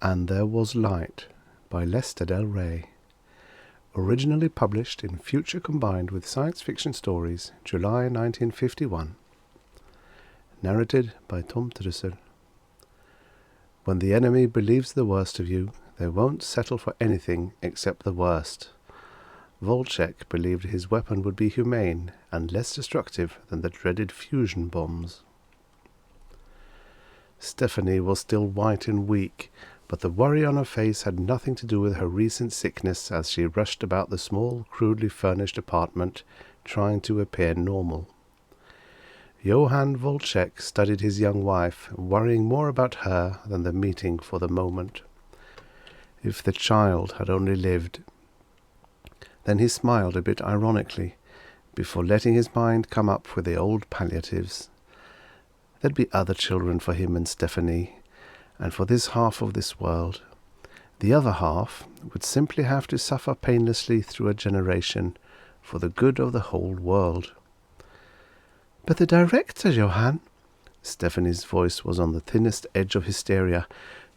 And There Was Light by Lester Del Rey. Originally published in Future Combined with Science Fiction Stories, July 1951. Narrated by Tom Trussel. When the enemy believes the worst of you, they won't settle for anything except the worst. Volcek believed his weapon would be humane and less destructive than the dreaded fusion bombs. Stephanie was still white and weak, but the worry on her face had nothing to do with her recent sickness as she rushed about the small, crudely furnished apartment, trying to appear normal. Johann Volcek studied his young wife, worrying more about her than the meeting for the moment. If the child had only lived. Then he smiled a bit ironically, before letting his mind come up with the old palliatives. There'd be other children for him and Stephanie, and for this half of this world. The other half would simply have to suffer painlessly through a generation for the good of the whole world. "But the director, Johann!" Stephanie's voice was on the thinnest edge of hysteria.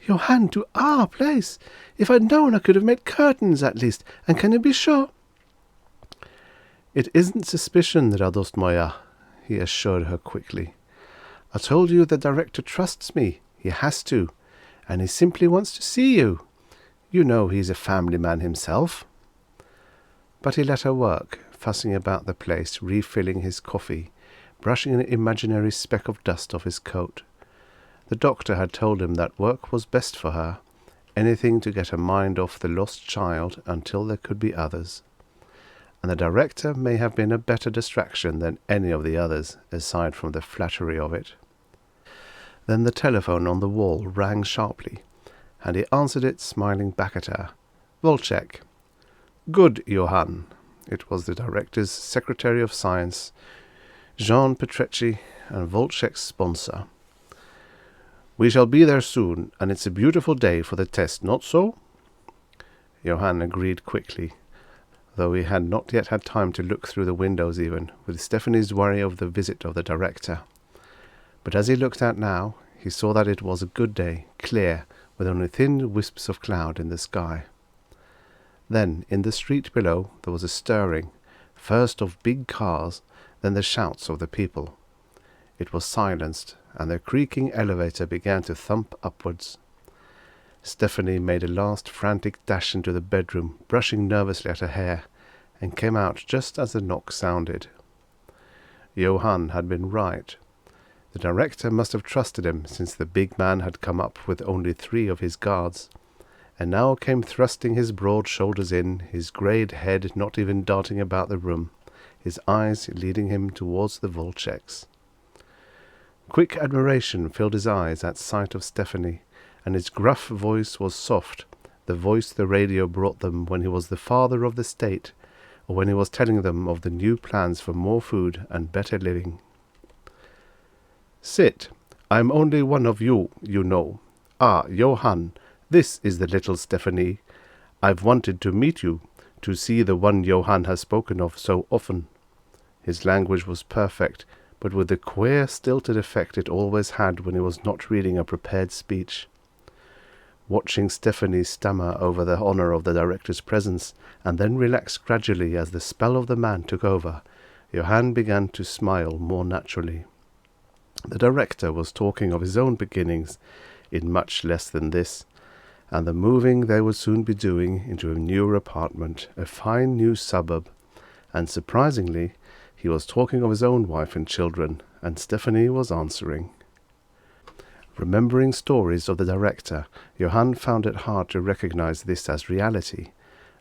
"Johann, to our place! If I'd known, I could have made curtains at least, and can you be sure?" "It isn't suspicion, Radostmoja," he assured her quickly. "I told you the director trusts me. He has to, and he simply wants to see you. You know he's a family man himself." But he let her work, fussing about the place, refilling his coffee, brushing an imaginary speck of dust off his coat. The doctor had told him that work was best for her, anything to get her mind off the lost child until there could be others. And the director may have been a better distraction than any of the others, aside from the flattery of it. Then the telephone on the wall rang sharply, and he answered it, smiling back at her. "Volcek." "Good, Johann." It was the director's Secretary of Science, Jean Petrecci, and Volcek's sponsor. "We shall be there soon, and it's a beautiful day for the test, not so?" Johann agreed quickly, though he had not yet had time to look through the windows even, with Stephanie's worry of the visit of the director. But as he looked out now, he saw that it was a good day, clear, with only thin wisps of cloud in the sky. Then, in the street below, there was a stirring, first of big cars, then the shouts of the people. It was silenced, and the creaking elevator began to thump upwards. Stephanie made a last frantic dash into the bedroom, brushing nervously at her hair, and came out just as the knock sounded. Johann had been right. The director must have trusted him, since the big man had come up with only 3 of his guards, and now came thrusting his broad shoulders in, his greyed head not even darting about the room, his eyes leading him towards the Volceks. Quick admiration filled his eyes at sight of Stephanie, and his gruff voice was soft, the voice the radio brought them when he was the father of the state, or when he was telling them of the new plans for more food and better living. "Sit. I'm only one of you, you know. Ah, Johann, this is the little Stephanie. I've wanted to meet you, to see the one Johann has spoken of so often." His language was perfect, but with the queer, stilted effect it always had when he was not reading a prepared speech. Watching Stephanie stammer over the honor of the director's presence, and then relax gradually as the spell of the man took over, Johann began to smile more naturally. The director was talking of his own beginnings in much less than this, and the moving they would soon be doing into a newer apartment, a fine new suburb, and surprisingly, he was talking of his own wife and children, and Stephanie was answering. Remembering stories of the director, Johann found it hard to recognize this as reality.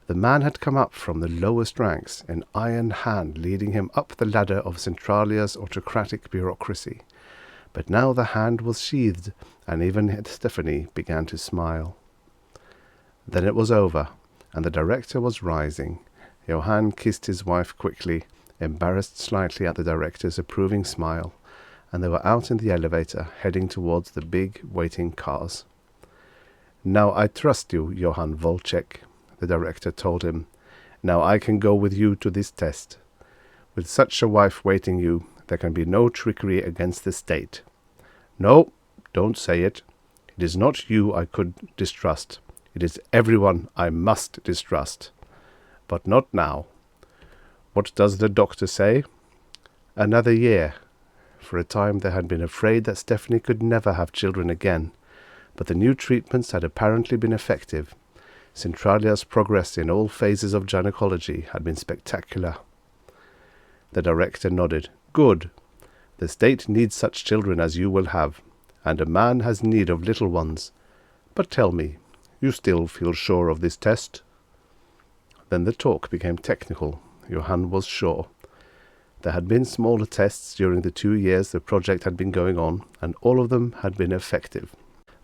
The man had come up from the lowest ranks, an iron hand leading him up the ladder of Centralia's autocratic bureaucracy. But now the hand was sheathed, and even Stephanie began to smile. Then it was over, and the director was rising. Johann kissed his wife quickly, embarrassed slightly at the director's approving smile, and they were out in the elevator, heading towards the big, waiting cars. "Now I trust you, Johann Volcek," the director told him. "Now I can go with you to this test. With such a wife waiting you, there can be no trickery against the state. No, don't say it. It is not you I could distrust. It is everyone I must distrust. But not now. What does the doctor say? Another year. For a time they had been afraid that Stephanie could never have children again, but the new treatments had apparently been effective. Centralia's progress in all phases of gynecology had been spectacular. The director nodded. Good. The state needs such children as you will have, and a man has need of little ones. But tell me, you still feel sure of this test? Then the talk became technical. Johann was sure. There had been smaller tests during the 2 years the project had been going on, and all of them had been effective.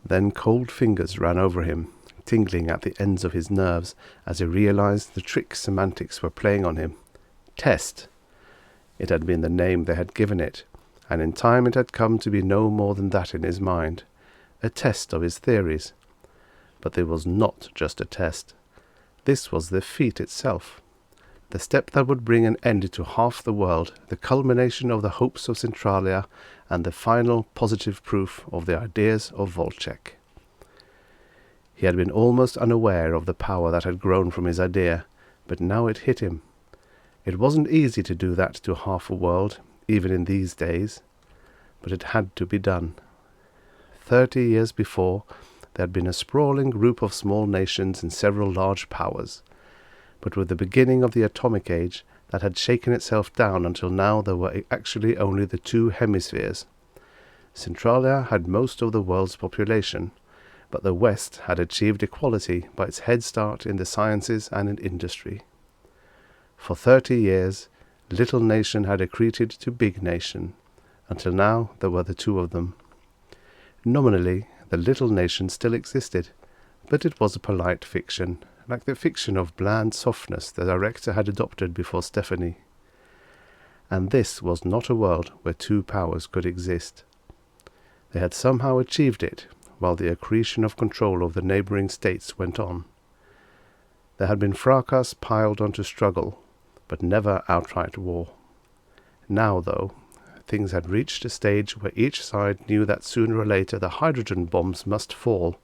Then cold fingers ran over him, tingling at the ends of his nerves as he realized the trick semantics were playing on him. Test. It had been the name they had given it, and in time it had come to be no more than that in his mind, a test of his theories. But it was not just a test. This was the feat itself. The step that would bring an end to half the world, the culmination of the hopes of Centralia, and the final positive proof of the ideas of Volcek. He had been almost unaware of the power that had grown from his idea, but now it hit him. It wasn't easy to do that to half a world, even in these days, but it had to be done. 30 years before, there had been a sprawling group of small nations and several large powers. But with the beginning of the atomic age, that had shaken itself down until now there were actually only the 2 hemispheres. Centralia had most of the world's population, but the West had achieved equality by its head start in the sciences and in industry. For 30 years, little nation had accreted to big nation, until now there were the 2 of them. Nominally, the little nation still existed, but it was a polite fiction, like the fiction of bland softness the director had adopted before Stephanie. And this was not a world where 2 powers could exist. They had somehow achieved it, while the accretion of control of the neighboring states went on. There had been fracas piled onto struggle, but never outright war. Now, though, things had reached a stage where each side knew that sooner or later the hydrogen bombs must fall,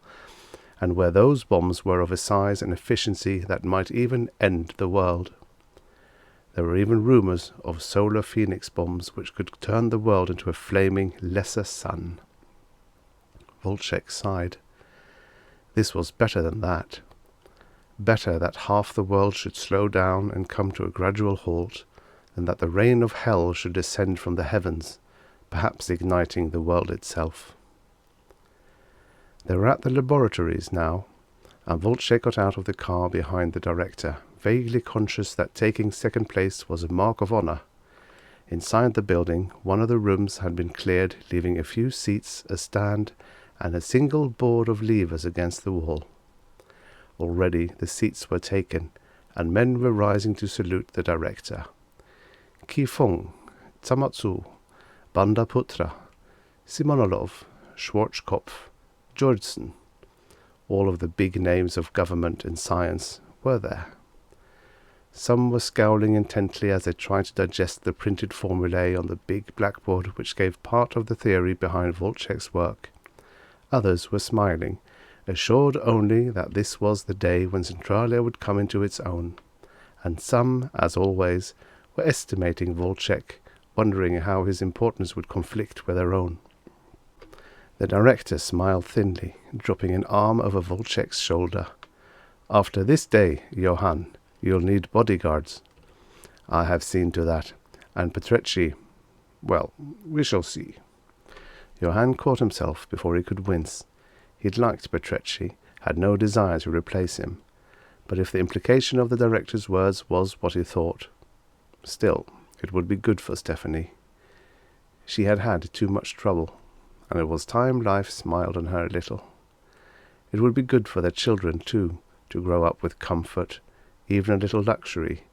and where those bombs were of a size and efficiency that might even end the world. There were even rumors of solar phoenix bombs which could turn the world into a flaming lesser sun. Volcek sighed. This was better than that. Better that half the world should slow down and come to a gradual halt, than that the rain of hell should descend from the heavens, perhaps igniting the world itself. They were at the laboratories now, and Volcek got out of the car behind the director, vaguely conscious that taking second place was a mark of honor. Inside the building, one of the rooms had been cleared, leaving a few seats, a stand, and a single board of levers against the wall. Already the seats were taken, and men were rising to salute the director. Kifong, Tsamatsu, Bandaputra, Simonolov, Schwarzkopf, Georgeson, all of the big names of government and science, were there. Some were scowling intently as they tried to digest the printed formulae on the big blackboard which gave part of the theory behind Volcek's work. Others were smiling, assured only that this was the day when Centralia would come into its own. And some, as always, were estimating Volcek, wondering how his importance would conflict with their own. The director smiled thinly, dropping an arm over Volcek's shoulder. After this day, Johann, you'll need bodyguards. I have seen to that. And Petrecci, well, we shall see. Johann caught himself before he could wince. He'd liked Petrecci, had no desire to replace him. But if the implication of the director's words was what he thought, still, it would be good for Stephanie. She had had too much trouble, and it was time life smiled on her a little. It would be good for their children, too, to grow up with comfort, even a little luxury,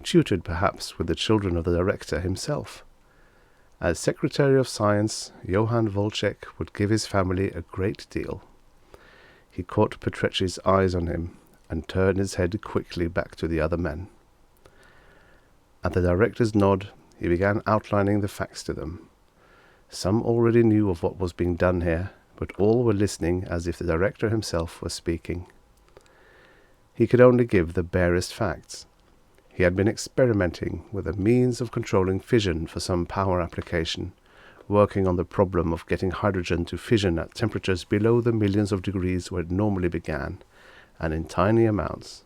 tutored perhaps with the children of the director himself. As Secretary of Science, Johann Volcek would give his family a great deal. He caught Petrecci's eyes on him, and turned his head quickly back to the other men. At the director's nod, he began outlining the facts to them. Some already knew of what was being done here, but all were listening as if the director himself were speaking. He could only give the barest facts. He had been experimenting with a means of controlling fission for some power application, working on the problem of getting hydrogen to fission at temperatures below the millions of degrees where it normally began, and in tiny amounts.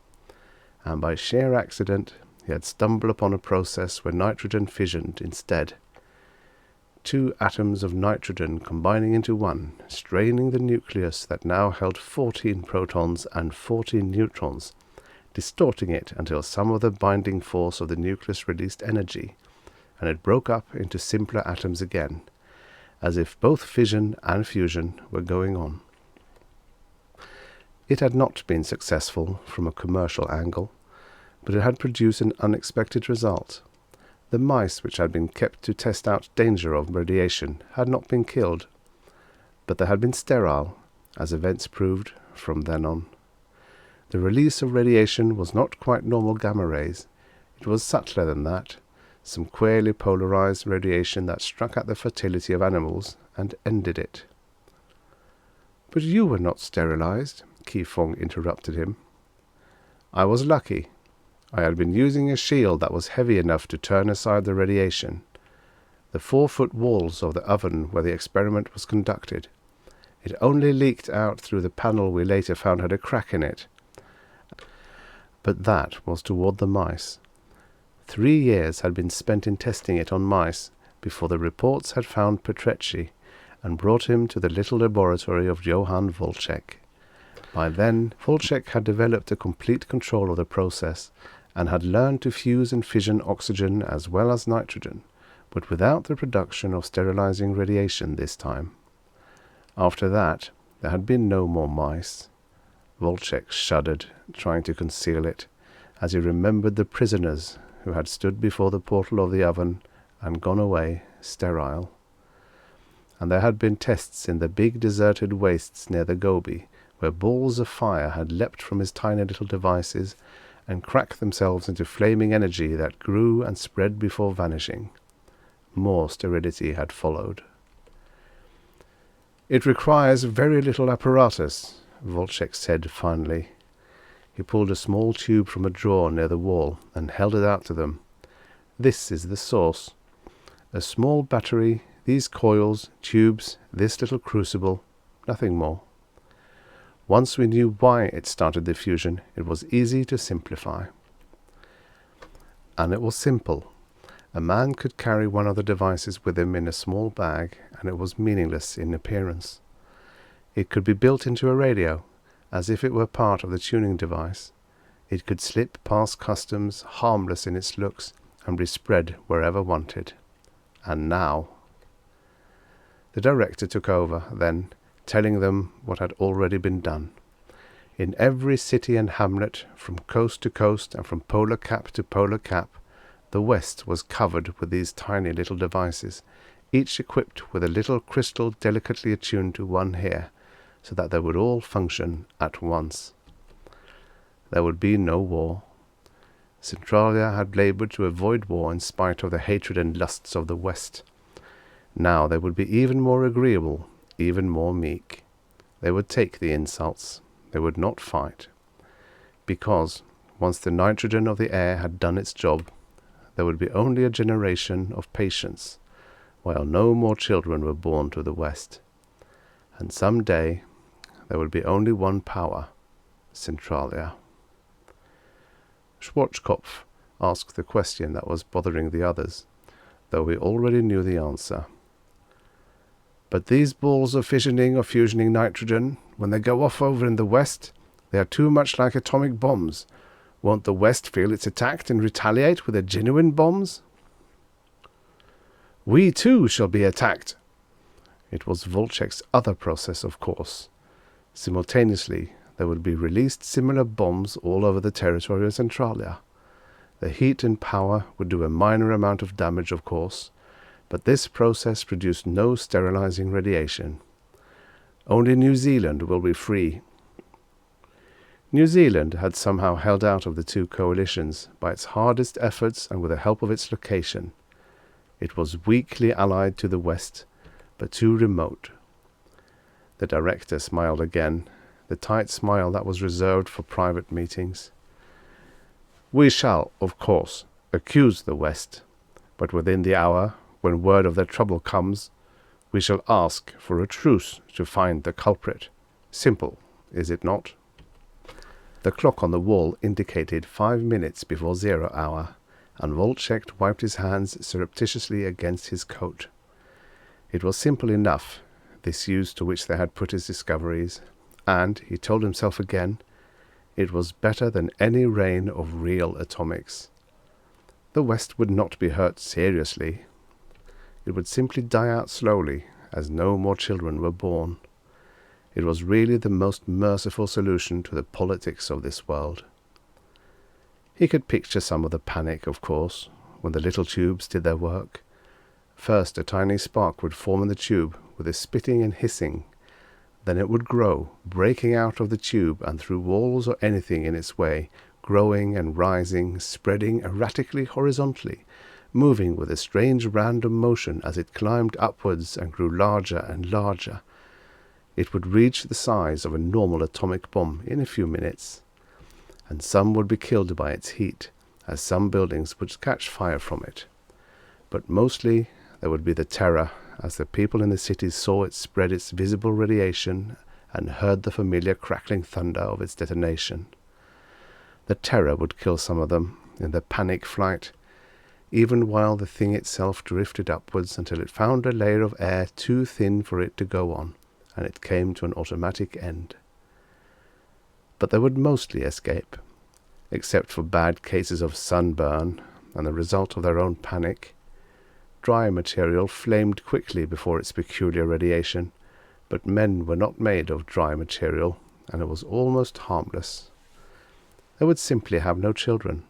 And by sheer accident, he had stumbled upon a process where nitrogen fissioned instead. 2 atoms of nitrogen combining into one, straining the nucleus that now held 14 protons and 14 neutrons, distorting it until some of the binding force of the nucleus released energy, and it broke up into simpler atoms again, as if both fission and fusion were going on. It had not been successful from a commercial angle, but it had produced an unexpected result. The mice which had been kept to test out danger of radiation had not been killed, but they had been sterile, as events proved from then on. The release of radiation was not quite normal gamma rays. It was subtler than that, some queerly polarized radiation that struck at the fertility of animals and ended it. "But you were not sterilized," Qi Feng interrupted him. "I was lucky. I had been using a shield that was heavy enough to turn aside the radiation. The 4-foot walls of the oven where the experiment was conducted. It only leaked out through the panel we later found had a crack in it. But that was toward the mice. 3 years had been spent in testing it on mice before the reports had found Petrecci and brought him to the little laboratory of Johann Volcek. By then, Volcek had developed a complete control of the process and had learned to fuse and fission oxygen as well as nitrogen, but without the production of sterilizing radiation this time. After that, there had been no more mice." Volcek shuddered, trying to conceal it, as he remembered the prisoners who had stood before the portal of the oven and gone away sterile. And there had been tests in the big deserted wastes near the Gobi, where balls of fire had leapt from his tiny little devices and cracked themselves into flaming energy that grew and spread before vanishing. More sterility had followed. "It requires very little apparatus," Volcek said finally. He pulled a small tube from a drawer near the wall and held it out to them. "This is the source. A small battery, these coils, tubes, this little crucible, nothing more. Once we knew why it started the fusion, it was easy to simplify." And it was simple. A man could carry one of the devices with him in a small bag, and it was meaningless in appearance. It could be built into a radio, as if it were part of the tuning device. It could slip past customs, harmless in its looks, and be spread wherever wanted. And now... The director took over, then, telling them what had already been done. In every city and hamlet, from coast to coast and from polar cap to polar cap, the West was covered with these tiny little devices, each equipped with a little crystal delicately attuned to one hair, so that they would all function at once. There would be no war. Centralia had labored to avoid war in spite of the hatred and lusts of the West. Now they would be even more agreeable, even more meek. They would take the insults. They would not fight. Because, once the nitrogen of the air had done its job, there would be only a generation of patience, while no more children were born to the West. And some day there would be only one power, Centralia. Schwarzkopf asked the question that was bothering the others, though we already knew the answer. "But these balls of fissioning or fusioning nitrogen, when they go off over in the West, they are too much like atomic bombs. Won't the West feel it's attacked and retaliate with their genuine bombs?" "We too shall be attacked." It was Volcek's other process, of course. Simultaneously, there would be released similar bombs all over the territory of Centralia. The heat and power would do a minor amount of damage, of course, but this process produced no sterilizing radiation. Only New Zealand will be free. New Zealand had somehow held out of the two coalitions by its hardest efforts and with the help of its location. It was weakly allied to the West, but too remote. The director smiled again, the tight smile that was reserved for private meetings. "We shall, of course, accuse the West, but within the hour, when word of their trouble comes, we shall ask for a truce to find the culprit. Simple, is it not?" The clock on the wall indicated 5 minutes before 0 hour, and Volcek wiped his hands surreptitiously against his coat. It was simple enough, this use to which they had put his discoveries, and, he told himself again, it was better than any rain of real atomics. The West would not be hurt seriously. It would simply die out slowly, as no more children were born. It was really the most merciful solution to the politics of this world. He could picture some of the panic, of course, when the little tubes did their work. First a tiny spark would form in the tube, with a spitting and hissing. Then it would grow, breaking out of the tube and through walls or anything in its way, growing and rising, spreading erratically horizontally, moving with a strange random motion as it climbed upwards and grew larger and larger. It would reach the size of a normal atomic bomb in a few minutes, and some would be killed by its heat, as some buildings would catch fire from it. But mostly there would be the terror, as the people in the cities saw it spread its visible radiation and heard the familiar crackling thunder of its detonation. The terror would kill some of them in their panic flight, even while the thing itself drifted upwards until it found a layer of air too thin for it to go on, and it came to an automatic end. But they would mostly escape, except for bad cases of sunburn and the result of their own panic. Dry material flamed quickly before its peculiar radiation, but men were not made of dry material, and it was almost harmless. They would simply have no children,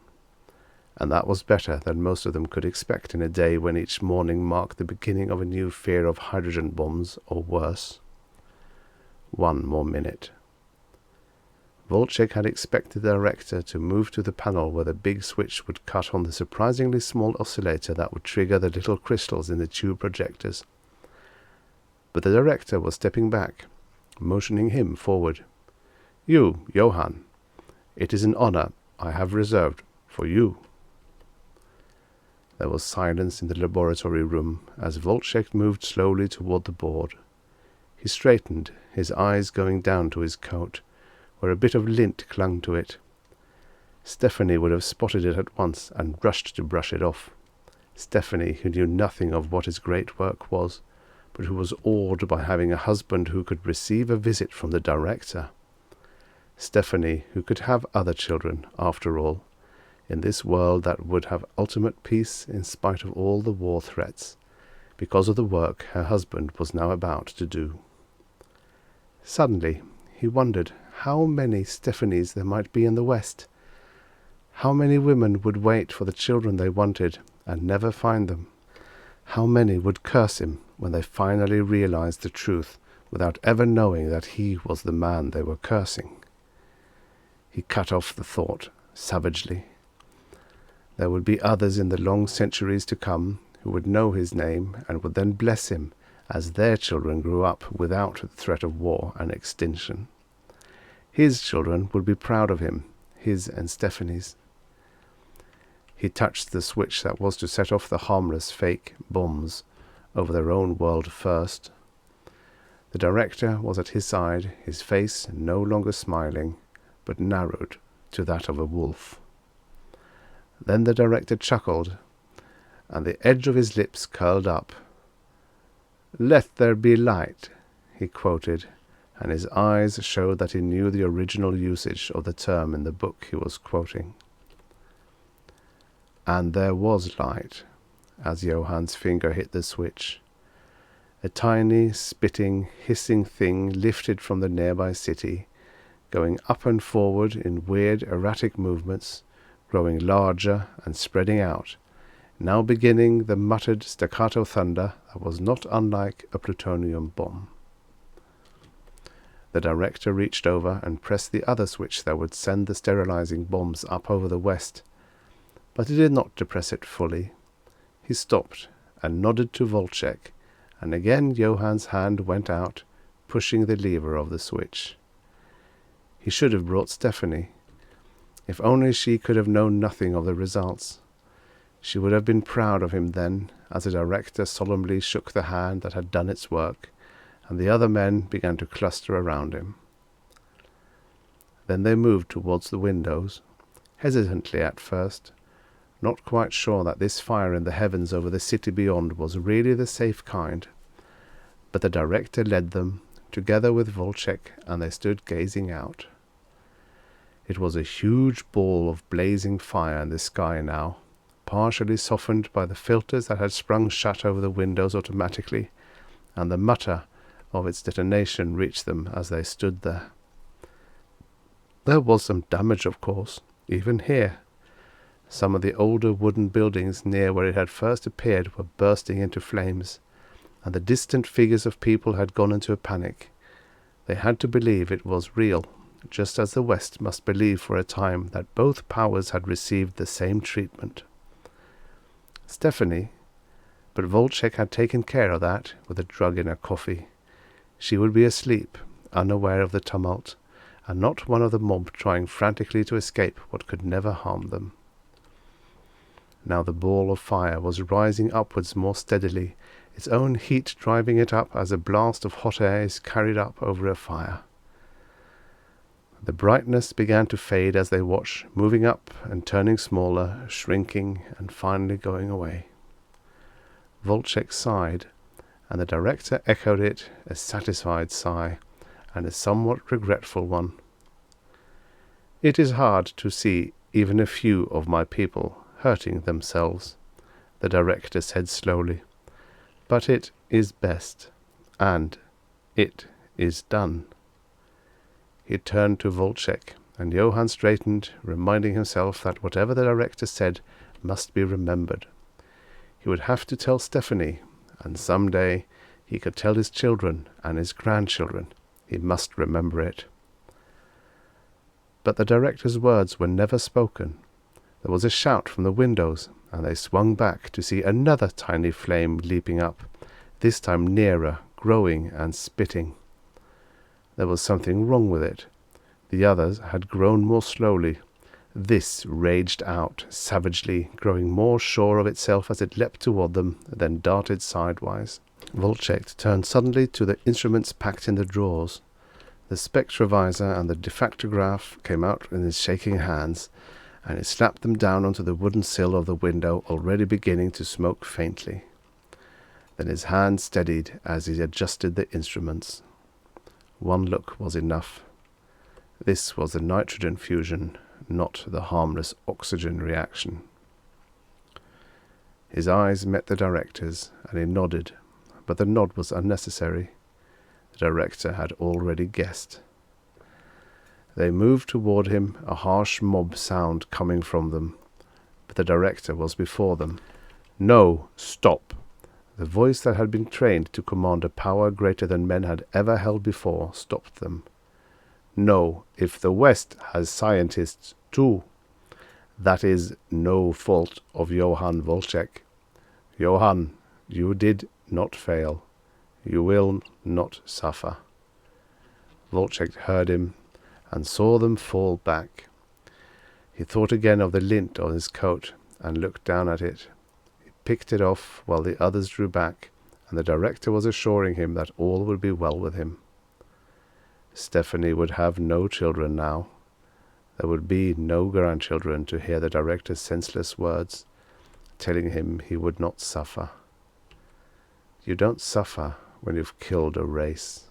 and that was better than most of them could expect in a day when each morning marked the beginning of a new fear of hydrogen bombs or worse. 1 more minute. Volcek had expected the director to move to the panel where the big switch would cut on the surprisingly small oscillator that would trigger the little crystals in the tube projectors. But the director was stepping back, motioning him forward. "You, Johann, it is an honor I have reserved for you." There was silence in the laboratory room as Volcek moved slowly toward the board. He straightened, his eyes going down to his coat, where a bit of lint clung to it. Stephanie would have spotted it at once and rushed to brush it off. Stephanie, who knew nothing of what his great work was, but who was awed by having a husband who could receive a visit from the director. Stephanie, who could have other children, after all, in this world that would have ultimate peace in spite of all the war threats, because of the work her husband was now about to do. Suddenly, he wondered how many Stephanies there might be in the West. How many women would wait for the children they wanted and never find them? How many would curse him when they finally realized the truth without ever knowing that he was the man they were cursing? He cut off the thought savagely. There would be others in the long centuries to come who would know his name and would then bless him as their children grew up without the threat of war and extinction. His children would be proud of him, his and Stephanie's. He touched the switch that was to set off the harmless fake bombs over their own world first. The director was at his side, his face no longer smiling, but narrowed to that of a wolf. Then the director chuckled, and the edge of his lips curled up. "Let there be light," he quoted, and his eyes showed that he knew the original usage of the term in the book he was quoting. And there was light, as Johann's finger hit the switch. A tiny, spitting, hissing thing lifted from the nearby city, going up and forward in weird, erratic movements, growing larger and spreading out, now beginning the muttered staccato thunder that was not unlike a plutonium bomb. The director reached over and pressed the other switch that would send the sterilizing bombs up over the West, but he did not depress it fully. He stopped and nodded to Volcek, and again Johann's hand went out, pushing the lever of the switch. He should have brought Stephanie. If only she could have known nothing of the results. She would have been proud of him then, as the director solemnly shook the hand that had done its work, and the other men began to cluster around him. Then they moved towards the windows, hesitantly at first, not quite sure that this fire in the heavens over the city beyond was really the safe kind. But the director led them, together with Volcek, and they stood gazing out. It was a huge ball of blazing fire in the sky now, partially softened by the filters that had sprung shut over the windows automatically, and the mutter of its detonation reached them as they stood there. There was some damage, of course, even here. Some of the older wooden buildings near where it had first appeared were bursting into flames, and the distant figures of people had gone into a panic. They had to believe it was real, just as the West must believe for a time that both powers had received the same treatment. Stephanie, but Volcek had taken care of that with a drug in her coffee. She would be asleep, unaware of the tumult, and not one of the mob trying frantically to escape what could never harm them. Now the ball of fire was rising upwards more steadily, its own heat driving it up as a blast of hot air is carried up over a fire. The brightness began to fade as they watched, moving up and turning smaller, shrinking, and finally going away. Volcek sighed, and the director echoed it, a satisfied sigh, and a somewhat regretful one. "It is hard to see even a few of my people hurting themselves," the director said slowly, "but it is best, and it is done." He turned to Volcek, and Johann straightened, reminding himself that whatever the director said must be remembered. He would have to tell Stephanie, and some day he could tell his children and his grandchildren. He must remember it. But the director's words were never spoken. There was a shout from the windows, and they swung back to see another tiny flame leaping up, this time nearer, growing and spitting. There was something wrong with it. The others had grown more slowly. This raged out, savagely, growing more sure of itself as it leapt toward them, then darted sidewise. Volcek turned suddenly to the instruments packed in the drawers. The spectrovisor and the diffractograph came out in his shaking hands, and he slapped them down onto the wooden sill of the window, already beginning to smoke faintly. Then his hand steadied as he adjusted the instruments. One look was enough. This was the nitrogen fusion, not the harmless oxygen reaction. His eyes met the director's, and he nodded, but the nod was unnecessary. The director had already guessed. They moved toward him, a harsh mob sound coming from them, but the director was before them. "No, stop!" The voice that had been trained to command a power greater than men had ever held before stopped them. "No, if the West has scientists too, that is no fault of Johann Volcek. Johann, you did not fail. You will not suffer." Volcek heard him and saw them fall back. He thought again of the lint on his coat and looked down at it. He picked it off while the others drew back, and the director was assuring him that all would be well with him. Stephanie would have no children now. There would be no grandchildren to hear the director's senseless words, telling him he would not suffer. You don't suffer when you've killed a race.